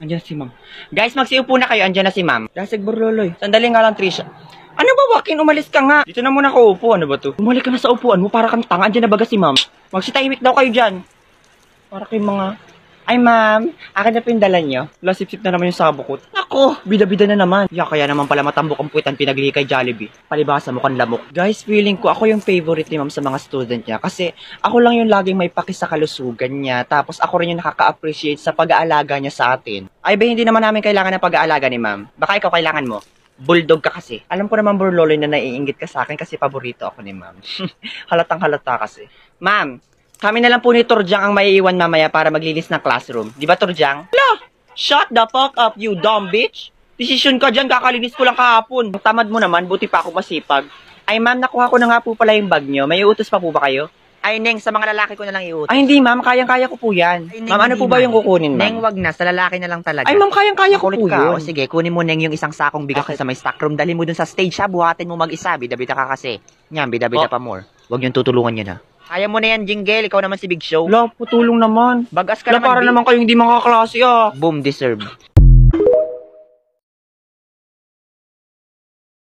Andiyan na si ma'am. Guys, magsiupo na kayo. Andiyan na si ma'am. Lasig Borloloy. Sandali nga lang, Trisha. Ano ba, Joaquin? Umalis ka nga. Dito na muna ako upo. Ano ba to? Umalik ka na sa upuan mo para kang tanga. Andiyan na baga si ma'am. Magsitahimik daw kayo dyan. Para kayong mga... Ay, ma'am. Akin na pindala nyo. Lasip-sip na naman yung sabukot. Ako, bida-bida na naman. Kaya naman pala matambok ang puwitan pinagli kay Jollibee. Palibasa mo kan lamok. Guys, feeling ko ako yung favorite ni ma'am sa mga student niya. Kasi ako lang yung laging may paki sa kalusugan niya. Tapos ako rin yung nakaka-appreciate sa pag-aalaga niya sa atin. Ay ba, hindi naman namin kailangan ng pag-aalaga ni ma'am. Baka ikaw kailangan mo. Bulldog ka kasi. Alam ko naman, Borloloy, na naiinggit ka sa akin kasi paborito ako ni ma'am. Halatang halata kasi. Ma'am, kami na lang po ni Turjang ang maiiwan mamaya para maglinis ng classroom. Di ba, Turjang? Hala! Shut the fuck up, you dumb bitch! Desisyon ka dyan, kakalinis ko lang kahapon. Ang tamad mo naman, buti pa ako masipag. Ay, ma'am, nakuha ko na nga po pala yung bag nyo. May iutos pa po ba kayo? Ay, Neng, sa mga lalaki ko na lang iutos. Ay, hindi, ma'am. Kayang-kaya ko po yan. Ay, Neng, ma'am, ano po ba yung kukunin, ma'am? Neng, wag na. Sa lalaki na lang talaga. Ay, ma'am, kayang-kaya ko po yun. O, sige, kunin mo, Neng, yung isang sakong bigas sa may stockroom. Dali mo dun sa stage, ha? Buhatin mo mag-isa. Bida-bida ka kasi. Yan, bida-bida pa more. Wag yung tutulungan yun, ha? Kaya mo na yan, Jingle. Ikaw naman si Big Show. Wala, putulong naman. Bagas ka Wala, naman, para Big. naman kayong hindi mga kaklase, ah. Boom, deserve.